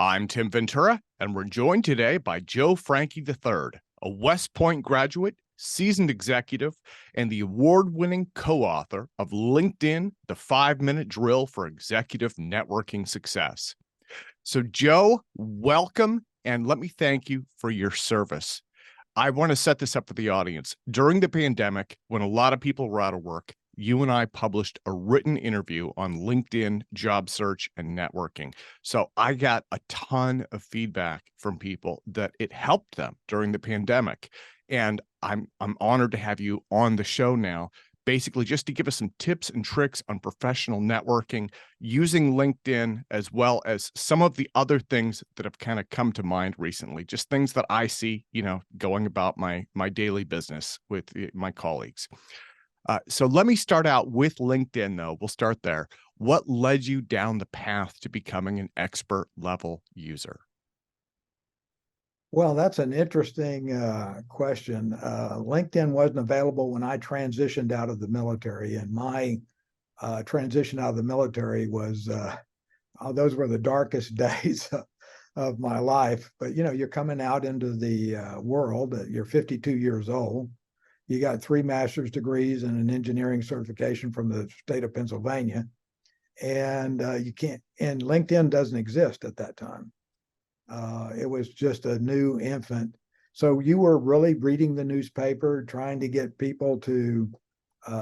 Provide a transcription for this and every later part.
I'm Tim Ventura, and we're joined today by Frankie III, a West Point graduate, seasoned executive, and the award-winning co-author of LinkedIn, The 5-Minute Drill for Executive Networking Success. So Joe, welcome, and let me thank you for your service. I want to set this up for the audience. During the pandemic, when a lot of people were out of work, you and I published a written interview on LinkedIn, job search, and networking. So I got a ton of feedback from people that it helped them during the pandemic. And I'm honored to have you on the show now, basically just to give us some tips and tricks on professional networking using LinkedIn, as well as some of the other things that have kind of come to mind recently, just things that I see, going about my daily business with my colleagues. So let me start out with LinkedIn, though. We'll start there. What led you down the path to becoming an expert level user? Well, that's an interesting question. LinkedIn wasn't available when I transitioned out of the military, and my transition out of the military was, those were the darkest days of my life. But, you're coming out into the world, you're 52 years old. You got 3 master's degrees and an engineering certification from the state of Pennsylvania. And and LinkedIn doesn't exist at that time. It was just a new infant. So you were really reading the newspaper, trying to get people to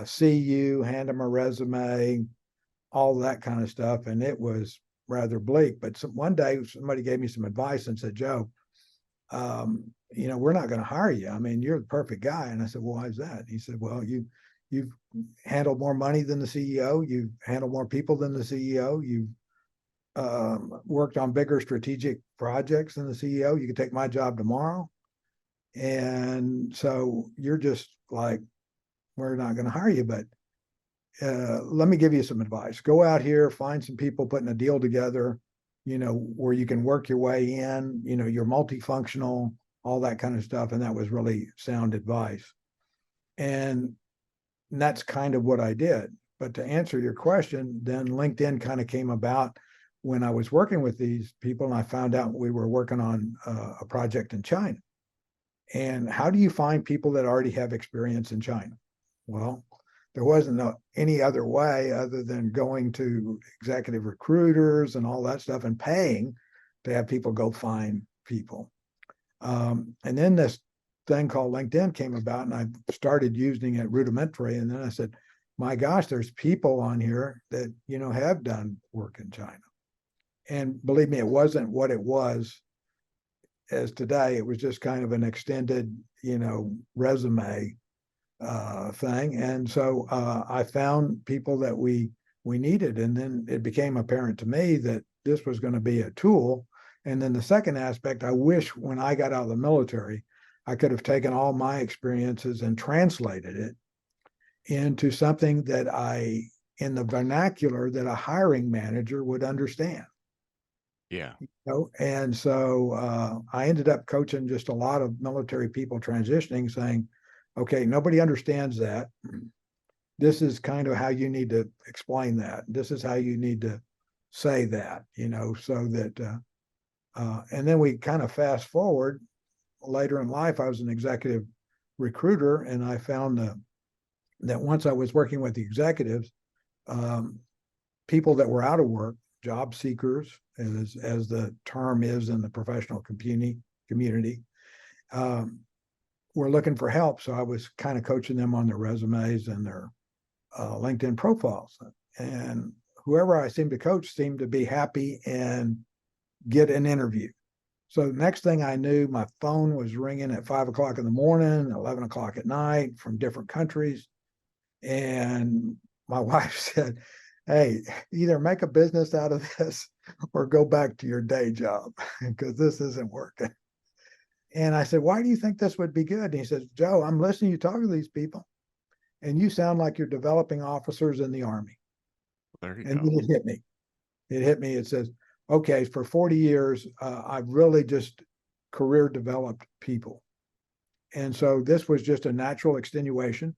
see you, hand them a resume, all that kind of stuff. And it was rather bleak. But one day somebody gave me some advice and said, Joe, we're not going to hire you. I mean, you're the perfect guy. And I said, well, why is that? He said, well, you've handled more money than the CEO. You've handled more people than the CEO. You've worked on bigger strategic projects than the CEO. You could take my job tomorrow. And so you're just like, we're not going to hire you, but let me give you some advice. Go out here, find some people putting a deal together, where you can work your way in, you're multifunctional, all that kind of stuff. And that was really sound advice. And that's kind of what I did. But to answer your question, then LinkedIn kind of came about when I was working with these people, and I found out we were working on a project in China. And how do you find people that already have experience in China? Well, there wasn't any other way other than going to executive recruiters and all that stuff and paying to have people go find people. And then this thing called LinkedIn came about, and I started using it rudimentary. And then I said, my gosh, there's people on here that, have done work in China. And believe me, it wasn't what it was as today. It was just kind of an extended, resume thing. And so I found people that we needed. And then it became apparent to me that this was going to be a tool. And then the second aspect, I wish when I got out of the military, I could have taken all my experiences and translated it into something that in the vernacular that a hiring manager would understand. Yeah. And so I ended up coaching just a lot of military people transitioning, saying, okay, nobody understands that. This is kind of how you need to explain that. This is how you need to say that, so that, and then we kind of fast forward later in life. I was an executive recruiter, and I found that once I was working with the executives, people that were out of work, job seekers, as the term is in the professional community, were looking for help. So I was kind of coaching them on their resumes and their LinkedIn profiles. And whoever I seemed to coach seemed to be happy and get an interview. So the next thing I knew, my phone was ringing at 5 o'clock in the morning, 11 o'clock at night from different countries. And my wife said, hey, either make a business out of this or go back to your day job because this isn't working. And I said, why do you think this would be good? And he says, Joe, I'm listening to you talk to these people, and you sound like you're developing officers in the Army. There you go. And then it hit me. It says, okay, for 40 years, I've really just career developed people. And so this was just a natural extenuation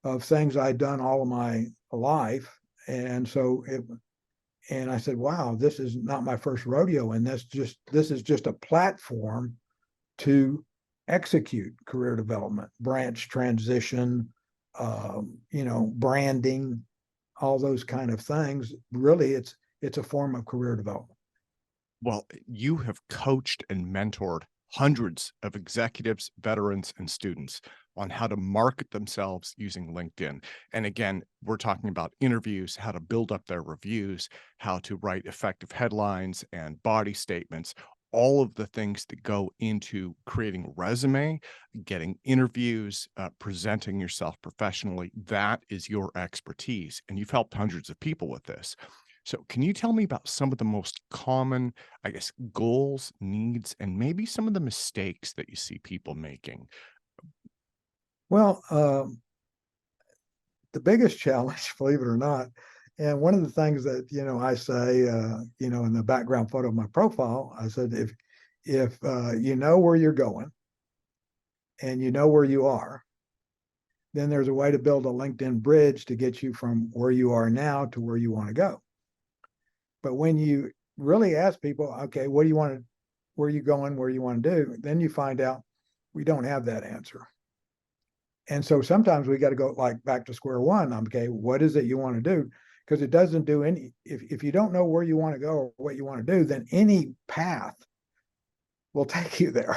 of things I'd done all of my life. And so And I said, wow, this is not my first rodeo. And this is just a platform to execute career development, branch transition, branding, all those kind of things. Really, it's a form of career development. Well, you have coached and mentored hundreds of executives, veterans, and students on how to market themselves using LinkedIn. And again, we're talking about interviews, how to build up their reviews, how to write effective headlines and body statements, all of the things that go into creating a resume, getting interviews, presenting yourself professionally. That is your expertise. And you've helped hundreds of people with this. So, can you tell me about some of the most common, I guess, goals, needs, and maybe some of the mistakes that you see people making? Well, the biggest challenge, believe it or not, and one of the things that I say, in the background photo of my profile, I said, if you know where you're going and you know where you are, then there's a way to build a LinkedIn bridge to get you from where you are now to where you want to go. But when you really ask people, okay, what do you want to, where are you going, where you want to do, then you find out we don't have that answer. And so sometimes we got to go like back to square one. Okay, what is it you want to do? Because it doesn't do any, if you don't know where you want to go or what you want to do, then any path will take you there.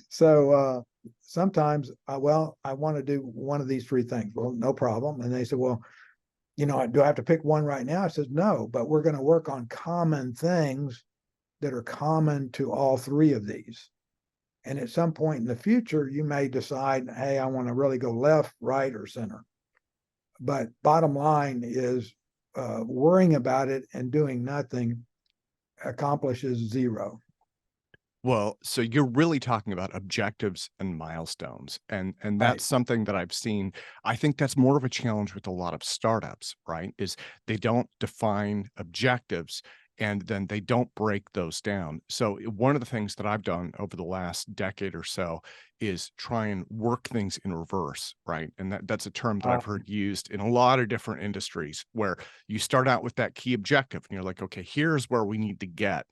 So sometimes, well, I want to do one of these three things. Well, no problem. And they said, well, do I have to pick one right now? I said, no, but we're going to work on common things that are common to all three of these. And at some point in the future, you may decide, hey, I want to really go left, right, or center. But bottom line is worrying about it and doing nothing accomplishes zero. Well, so you're really talking about objectives and milestones. And Right. that's something that I've seen. I think that's more of a challenge with a lot of startups, right? Is they don't define objectives and then they don't break those down. So one of the things that I've done over the last decade or so is try and work things in reverse, right? And that's a term that I've heard used in a lot of different industries where you start out with that key objective and you're like, okay, here's where we need to get.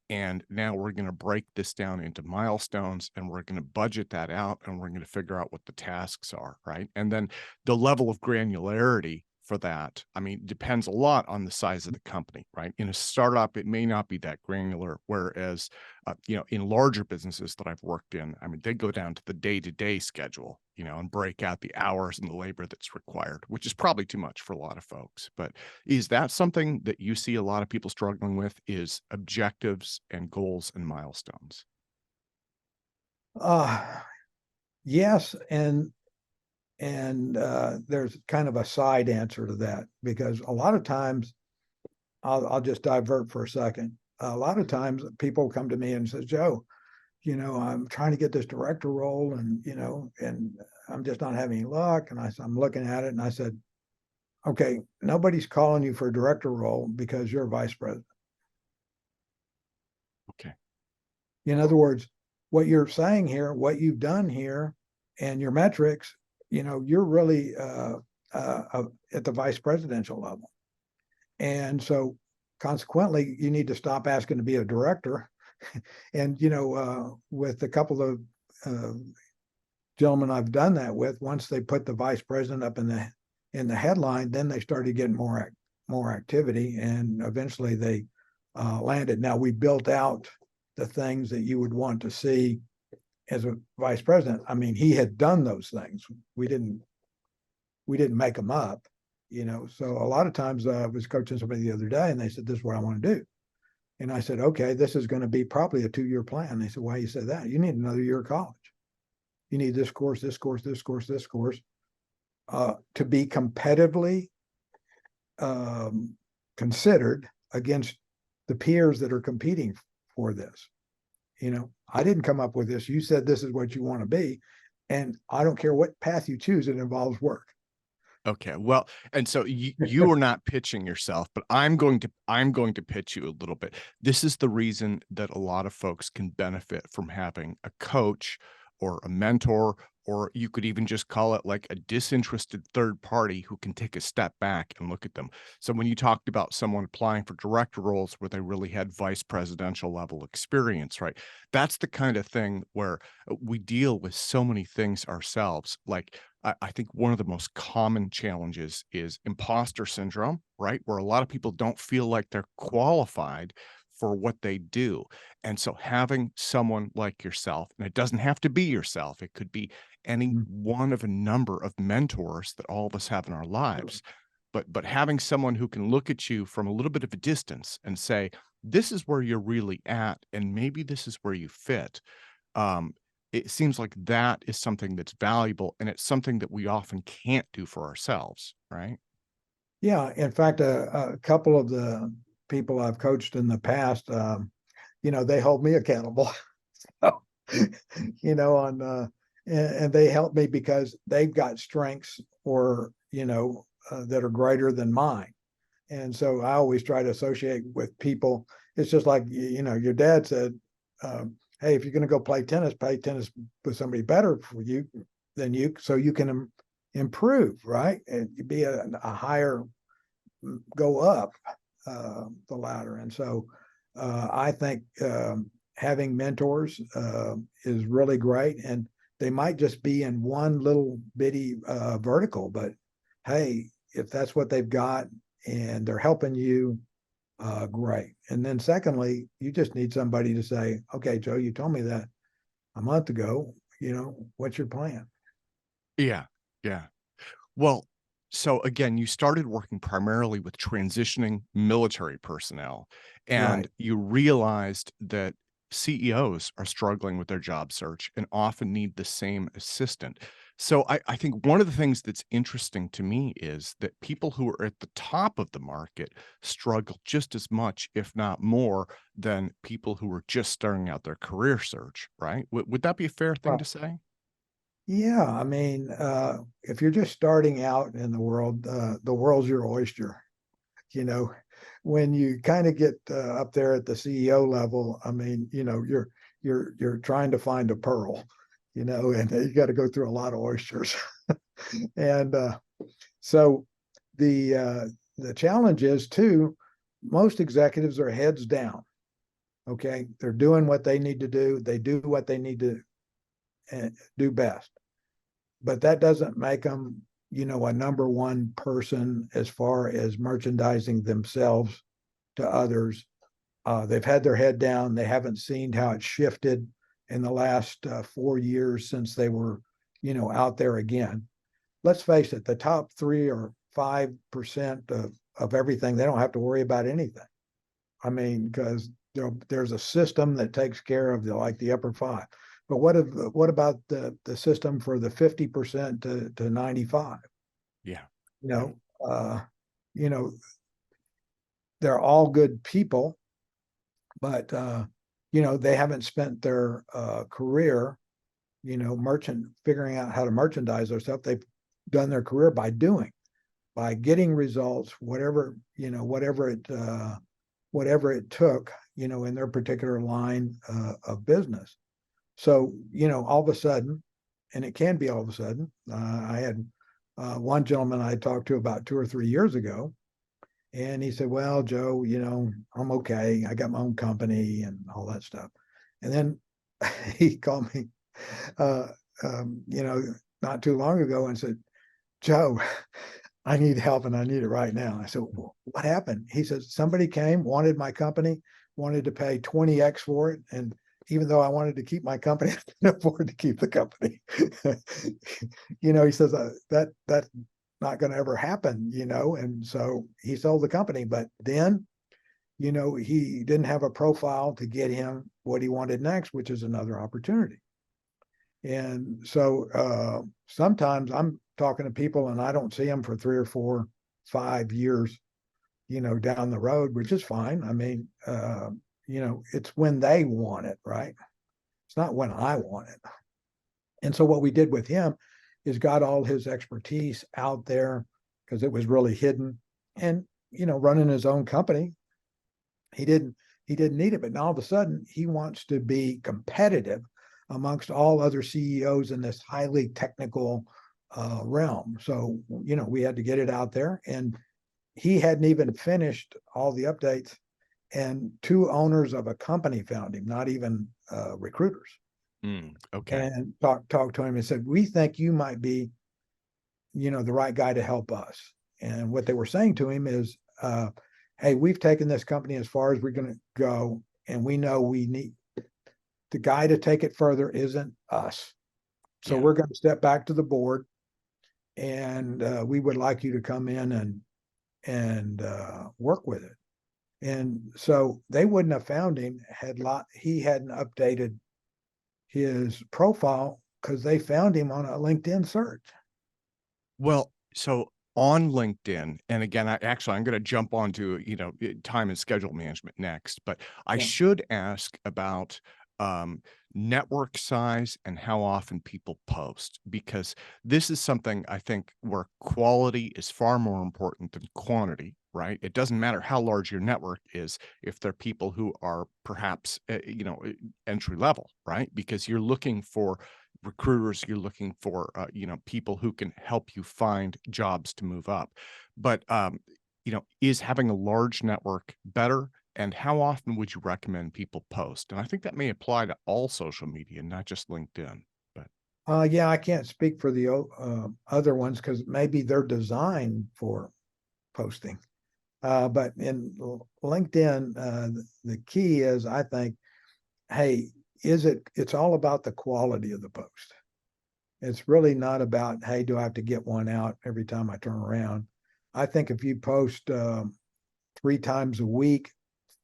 And now we're going to break this down into milestones and we're going to budget that out and we're going to figure out what the tasks are, right? And then the level of granularity for that, I mean, depends a lot on the size of the company, right? In a startup, it may not be that granular, whereas, in larger businesses that I've worked in, I mean, they go down to the day-to-day schedule, and break out the hours and the labor that's required, which is probably too much for a lot of folks. But is that something that you see a lot of people struggling with, is objectives and goals and milestones? Yes, and there's kind of a side answer to that because a lot of times I'll just divert for a second. A lot of times people come to me and says, Joe, I'm trying to get this director role and I'm just not having any luck. And I'm looking at it and I said, okay, nobody's calling you for a director role because you're a vice president. Okay. In other words, what you're saying here, what you've done here and your metrics, you're really at the vice presidential level. And so consequently, you need to stop asking to be a director. And, with a couple of gentlemen I've done that with, once they put the vice president up in the headline, then they started getting more activity, and eventually they landed. Now we built out the things that you would want to see as a vice president. I mean, he had done those things. We didn't make them up, So a lot of times I was coaching somebody the other day, and they said, "This is what I want to do." And I said, "Okay, this is going to be probably a 2-year plan." They said, "Why you said that? You need another year of college. You need this course, this course, this course, this course, to be competitively considered against the peers that are competing for this." I didn't come up with this. You said this is what you want to be, and I don't care what path you choose. It involves work. Okay. Well, and so you are not pitching yourself, but I'm going to pitch you a little bit. This is the reason that a lot of folks can benefit from having a coach or a mentor or you could even just call it like a disinterested third party who can take a step back and look at them. So when you talked about someone applying for director roles where they really had vice presidential level experience, right? That's the kind of thing where we deal with so many things ourselves. Like I think one of the most common challenges is imposter syndrome, right? Where a lot of people don't feel like they're qualified for what they do. And so having someone like yourself, and it doesn't have to be yourself, it could be any Mm. one of a number of mentors that all of us have in our lives. But having someone who can look at you from a little bit of a distance and say, this is where you're really at, and maybe this is where you fit. Um, it seems like that is something that's valuable, and it's something that we often can't do for ourselves, right? Yeah, in fact, a couple of the people I've coached in the past, they hold me accountable. So, on and they help me because they've got strengths or that are greater than mine. And so I always try to associate with people. It's just like your dad said, "Hey, if you're going to go play tennis with somebody better for you than you, so you can improve, right? And you be a higher, go up the ladder." And so I think having mentors is really great, and they might just be in one little bitty vertical, but hey, if that's what they've got and they're helping you, great. And then secondly, you just need somebody to say, okay, Joe, you told me that a month ago, what's your plan? Yeah. Yeah. Well, so again, you started working primarily with transitioning military personnel, and Right. you realized that CEOs are struggling with their job search and often need the same assistant. So I think one of the things that's interesting to me is that people who are at the top of the market struggle just as much, if not more, than people who are just starting out their career search, right? Would that be a fair thing Right. to say? Yeah, I mean, if you're just starting out in the world's your oyster. You know, when you kind of get up there at the CEO level, I mean, you're trying to find a pearl, and you got to go through a lot of oysters. And so the challenge is too, most executives are heads down. Okay, they're doing what they need to do. They do what they need to do best, but that doesn't make them, a number one person as far as merchandising themselves to others. They've had their head down. They haven't seen how it shifted in the last 4 years since they were, out there again. Let's face it, the top 3 or 5% of everything, they don't have to worry about anything. I mean, because there's a system that takes care of the upper five. But what about the system for the 50% to 95? Yeah. You Yeah. know, uh, you know, they're all good people, but they haven't spent their career, figuring out how to merchandise their stuff. They've done their career by getting results, whatever it took, in their particular line of business. So, all of a sudden, and it can be all of a sudden, I had one gentleman I talked to about 2 or 3 years ago, and he said, well, Joe, I'm okay. I got my own company and all that stuff. And then he called me, uh, not too long ago and said, Joe, I need help and I need it right now. I said, well, what happened? He said, somebody came, wanted my company, wanted to pay 20x for it. And even though I wanted to keep my company, I couldn't afford to keep the company. He says, that's not going to ever happen, and so he sold the company. But then, he didn't have a profile to get him what he wanted next, which is another opportunity. And so sometimes I'm talking to people and I don't see them for 3 or 4, 5 years, down the road, which is fine. I mean, it's when they want it, right? It's not when I want it. And so what we did with him is got all his expertise out there because it was really hidden. And, running his own company, he didn't need it. But now all of a sudden he wants to be competitive amongst all other CEOs in this highly technical realm. So, we had to get it out there, and he hadn't even finished all the updates. And two owners of a company found him, not even recruiters, Okay. and talked to him and said, "We think you might be, the right guy to help us." And what they were saying to him is, "Hey, we've taken this company as far as we're going to go, and we know we need the guy to take it further isn't us. So Yeah. we're going to step back to the board, and we would like you to come in and work with it." And so they wouldn't have found him had he hadn't updated his profile, because they found him on a LinkedIn search. Well, so on LinkedIn, and again, I'm going to jump onto, time and schedule management next, but I Yeah. should ask about um, network size and how often people post, because this is something I think where quality is far more important than quantity, right? It doesn't matter how large your network is if they're people who are perhaps, entry level, right? Because you're looking for recruiters, you're looking for people who can help you find jobs to move up. But is having a large network better, and how often would you recommend people post? And I think that may apply to all social media, not just LinkedIn. But Yeah, I can't speak for the other ones, because maybe they're designed for posting. But in LinkedIn, the key is, I think, hey, it's all about the quality of the post. It's really not about, hey, do I have to get one out every time I turn around? I think if you post 3 times a week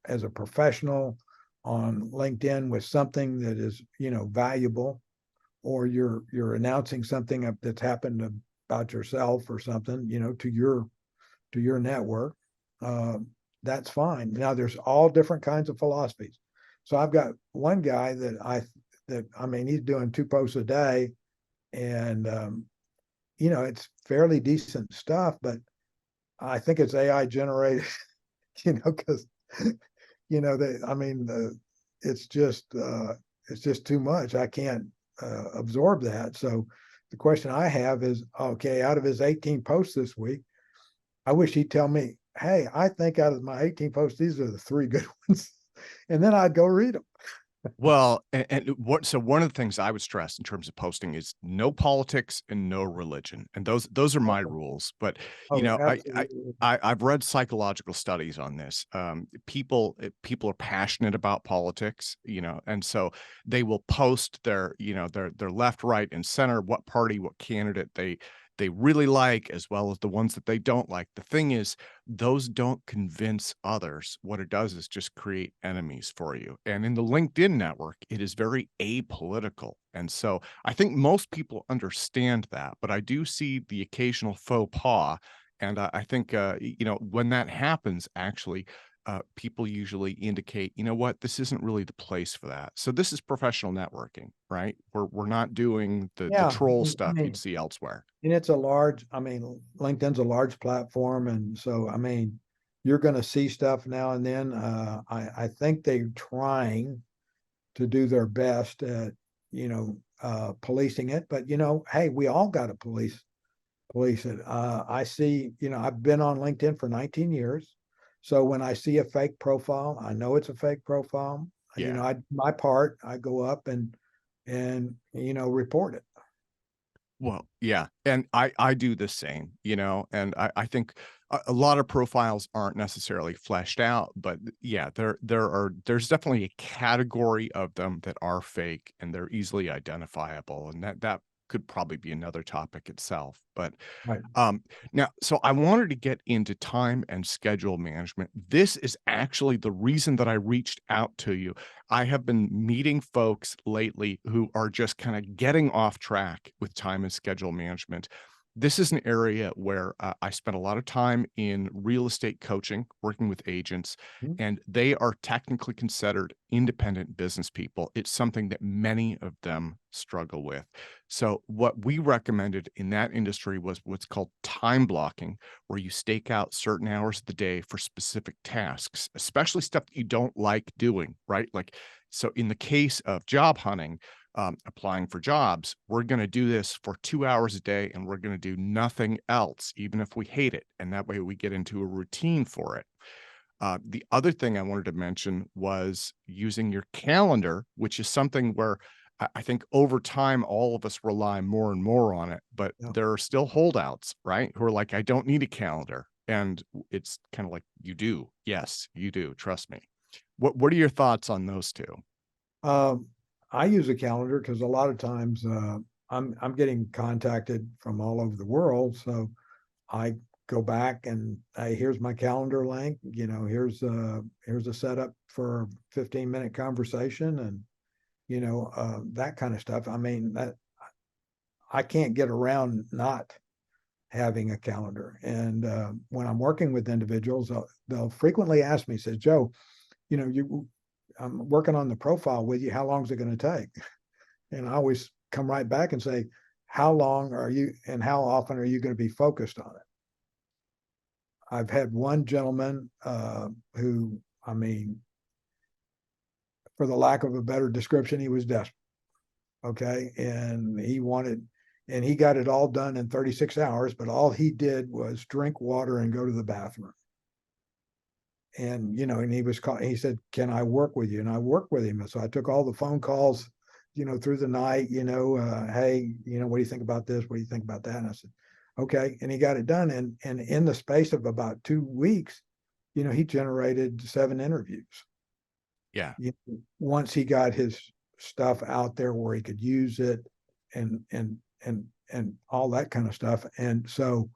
as a professional on LinkedIn with something that is, valuable, or you're announcing something that's happened about yourself or something, to your network, uh, that's fine. Now, there's all different kinds of philosophies. So I've got one guy he's doing 2 posts a day, and it's fairly decent stuff, but I think it's AI generated, because it's just too much. I can't absorb that. So the question I have is, okay, out of his 18 posts this week, I wish he'd tell me, hey, I think out of my 18 posts, these are the 3 good ones. And then I'd go read them. well, so one of the things I would stress in terms of posting is no politics and no religion, and those are my rules. But Oh, I absolutely. I've read psychological studies on this. People are passionate about politics, and so they will post their left, right, and center, what party, what candidate they really like, as well as the ones that they don't like. The thing is, those don't convince others. What it does is just create enemies for you. And in the LinkedIn network, it is very apolitical. And so I think most people understand that, but I do see the occasional faux pas. And I think, when that happens, actually, people usually indicate, you know what, this isn't really the place for that. So this is professional networking, right? We're not doing the Yeah. troll I stuff you'd mean, see elsewhere. and LinkedIn's a large platform. And so, you're going to see stuff now and then. I think they're trying to do their best at, policing it. But, hey, we all got to police it. I see, I've been on LinkedIn for 19 years. So when I see a fake profile, I know it's a fake profile. Yeah. My part, I go up and report it. Well, yeah, and I do the same, and I think a lot of profiles aren't necessarily fleshed out, but yeah, there's definitely a category of them that are fake, and they're easily identifiable, and that could probably be another topic itself. But Right. um, now, so I wanted to get into time and schedule management. This is actually the reason that I reached out to you. I have been meeting folks lately who are just kind of getting off track with time and schedule management. This is an area where I spent a lot of time in real estate coaching, working with agents, Mhm. and they are technically considered independent business people. It's something that many of them struggle with. So, what we recommended in that industry was what's called time blocking, where you stake out certain hours of the day for specific tasks, especially stuff that you don't like doing, right? Like, so in the case of job hunting, applying for jobs, we're going to do this for 2 hours a day and we're going to do nothing else, even if we hate it. And that way we get into a routine for it. The other thing I wanted to mention was using your calendar, which is something where I think over time, all of us rely more and more on it, but Yeah. there are still holdouts, right? Who are like, I don't need a calendar. And it's kind of like, you do. Yes, you do. Trust me. What are your thoughts on those two? Um, I use a calendar because a lot of times I'm getting contacted from all over the world. So I go back and hey, here's my calendar link. Here's a setup for a 15-minute conversation, and that kind of stuff. I mean, that I can't get around not having a calendar. And when I'm working with individuals, they'll frequently ask me, says, Joe, I'm working on the profile with you. How long is it going to take? And I always come right back and say, how long are you and how often are you going to be focused on it? I've had one gentleman who, I mean, for the lack of a better description, he was desperate. Okay. And he got it all done in 36 hours, but all he did was drink water and go to the bathroom. And, and he said, can I work with you? And I worked with him. And so I took all the phone calls, through the night, hey, what do you think about this? What do you think about that? And I said, okay. And he got it done. And in the space of about 2 weeks, he generated 7 interviews. Yeah. Once he got his stuff out there where he could use it and all that kind of stuff. And so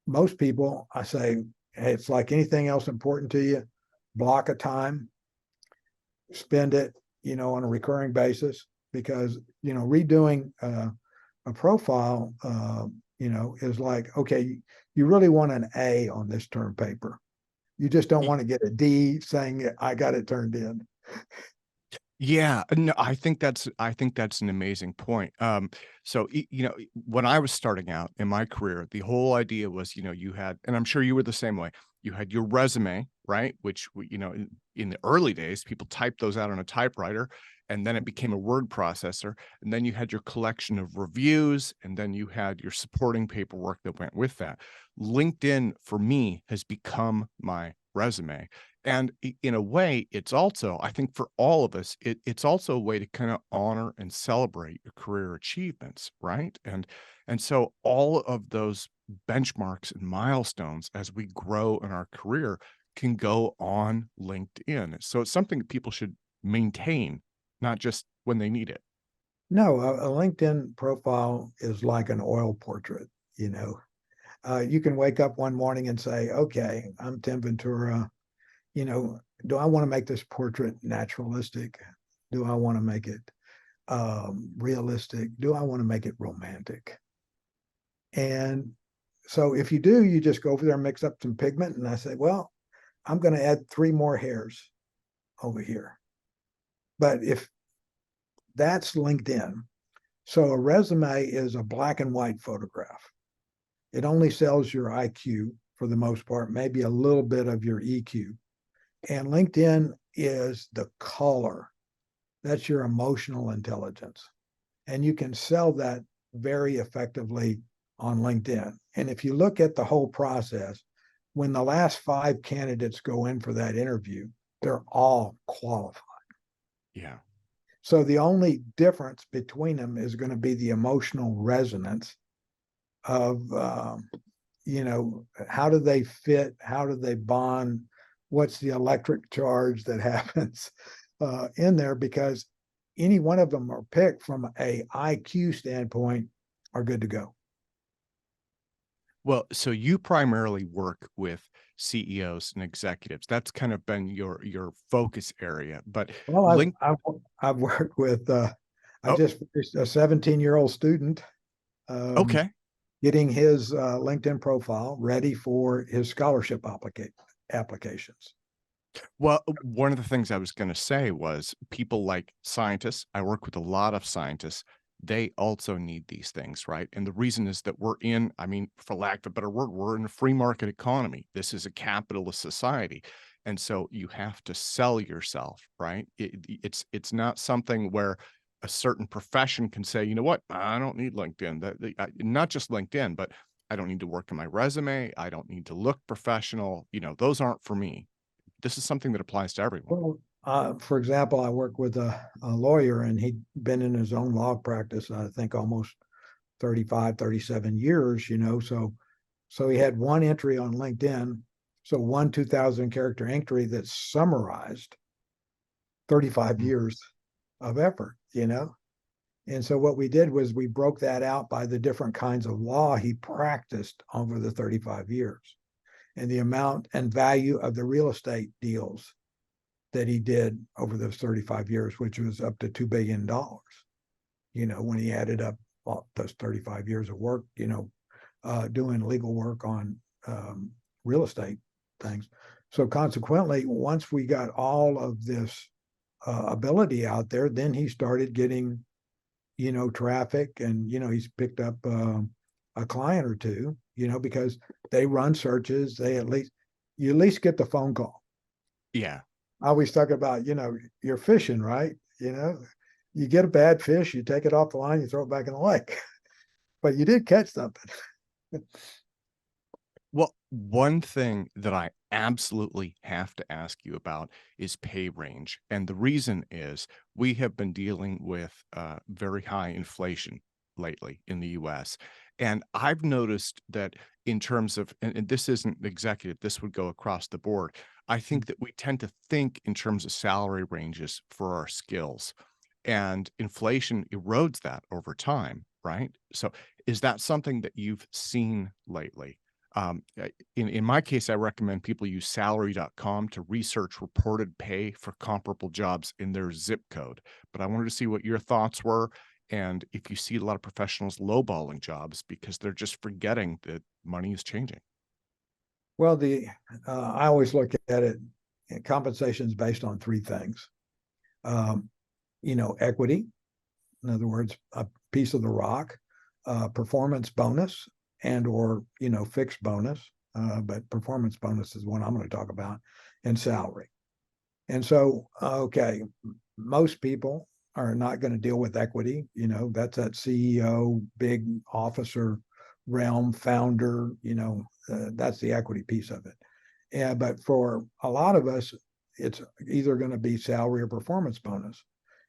most people, I say, hey, it's like anything else important to you, block a time, spend it, on a recurring basis, because, redoing a profile, is like, okay, you really want an A on this term paper. You just don't want to get a D saying I got it turned in. Yeah, no, I think that's an amazing point. So when I was starting out in my career, the whole idea was, you had, and I'm sure you were the same way. You had your resume, right? Which in the early days, people typed those out on a typewriter, and then it became a word processor, and then you had your collection of reviews, and then you had your supporting paperwork that went with that. LinkedIn for me has become my resume. And in a way, it's also, I think for all of us, it's also a way to kind of honor and celebrate your career achievements, right? And so all of those benchmarks and milestones as we grow in our career can go on LinkedIn. So it's something that people should maintain, not just when they need it. No, a LinkedIn profile is like an oil portrait. You can wake up one morning and say, okay, I'm Tim Ventura. Do I want to make this portrait naturalistic? Do I want to make it realistic? Do I want to make it romantic? And so if you do, you just go over there and mix up some pigment. And I say, well, I'm going to add 3 more hairs over here. But if that's LinkedIn, so a resume is a black and white photograph. It only sells your IQ for the most part, maybe a little bit of your EQ. And LinkedIn is the color. That's your emotional intelligence. And you can sell that very effectively on LinkedIn. And if you look at the whole process, when the last 5 candidates go in for that interview, they're all qualified. Yeah. So the only difference between them is going to be the emotional resonance of, how do they fit? How do they bond? What's the electric charge that happens in there? Because any one of them are picked from a IQ standpoint are good to go. Well, so you primarily work with CEOs and executives. That's kind of been your focus area. But Well, link I've worked with I oh, just finished a 17-year-old student okay. getting his LinkedIn profile ready for his scholarship applications. Well, one of the things I was going to say was people like scientists. I work with a lot of scientists. They also need these things, right? And the reason is that we're in, I mean, for lack of a better word, we're in a free market economy. This is a capitalist society. And so you have to sell yourself, right? It's not something where a certain profession can say, you know what, I don't need LinkedIn. Not just LinkedIn, but I don't need to work on my resume. I don't need to look professional. Those aren't for me. This is something that applies to everyone. Well, for example, I work with a lawyer, and he'd been in his own law practice, I think almost 35, 37 years, so he had one entry on LinkedIn, so one 2,000 character entry that summarized 35 Mm. years of effort. And so what we did was we broke that out by the different kinds of law he practiced over the 35 years and the amount and value of the real estate deals that he did over those 35 years, which was up to $2 billion, when he added up those 35 years of work, doing legal work on real estate things. So consequently, once we got all of this ability out there, then he started getting, traffic, and, he's picked up a client or two, because they run searches. You at least get the phone call. Yeah. I always talk about, you're fishing, right? You get a bad fish, you take it off the line, you throw it back in the lake, but you did catch something. Well, one thing that I absolutely have to ask you about is pay range. And the reason is we have been dealing with very high inflation lately in the US. And I've noticed that in terms of, and this isn't executive, this would go across the board. I think that we tend to think in terms of salary ranges for our skills, and inflation erodes that over time, right? So is that something that you've seen lately? In my case, I recommend people use salary.com to research reported pay for comparable jobs in their zip code. But I wanted to see what your thoughts were, and if you see a lot of professionals lowballing jobs because they're just forgetting that money is changing. Well, I always look at it, compensation is based on three things. Equity, in other words, a piece of the rock, performance bonus, and or fixed bonus, but performance bonus is one I'm going to talk about, and salary. And so, okay, most people are not going to deal with equity. That's that CEO, big officer realm, founder. That's the equity piece of it. Yeah, but for a lot of us, it's either going to be salary or performance bonus.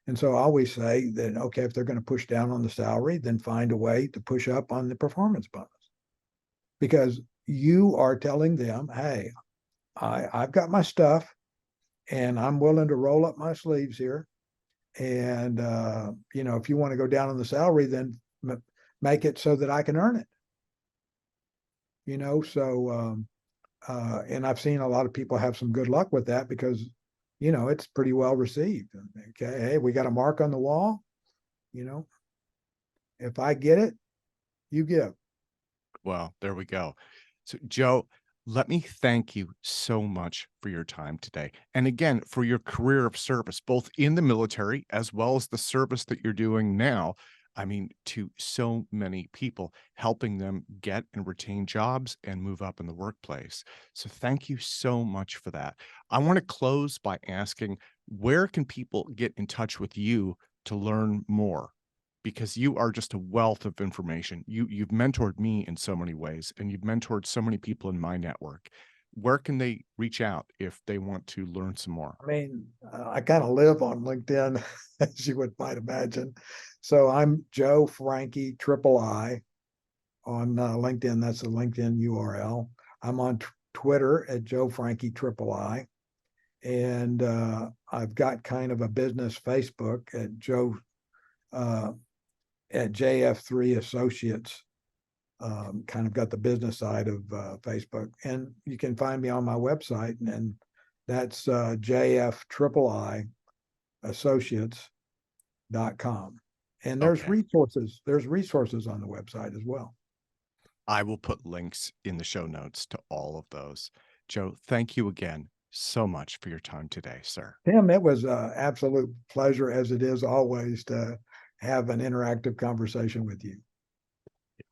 And so I always say that, okay, if they're going to push down on the salary, then find a way to push up on the performance bonus, because you are telling them, hey, I've got my stuff and I'm willing to roll up my sleeves here. And, if you want to go down on the salary, then make it so that I can earn it. So, and I've seen a lot of people have some good luck with that because, it's pretty well received. Okay. Hey, we got a mark on the wall. If I get it, you give. Well, there we go. So, Joe, let me thank you so much for your time today. And again, for your career of service, both in the military as well as the service that you're doing now. I mean, to so many people, helping them get and retain jobs and move up in the workplace. So, thank you so much for that. I want to close by asking, where can people get in touch with you to learn more? Because you are just a wealth of information. You've mentored me in so many ways, and you've mentored so many people in my network. Where can they reach out if they want to learn some more? I mean, I kind of live on LinkedIn, as you might imagine. So I'm Joe Frankie III on LinkedIn. That's the LinkedIn URL. I'm on Twitter at Joe Frankie III. And I've got kind of a business Facebook at at JFIII Associates. Kind of got the business side of Facebook. And you can find me on my website, and that's JFIII Associates.com. And there's Okay. resources. There's resources on the website as well. I will put links in the show notes to all of those. Joe, thank you again so much for your time today, sir. Tim, it was an absolute pleasure, as it is always, to have an interactive conversation with you.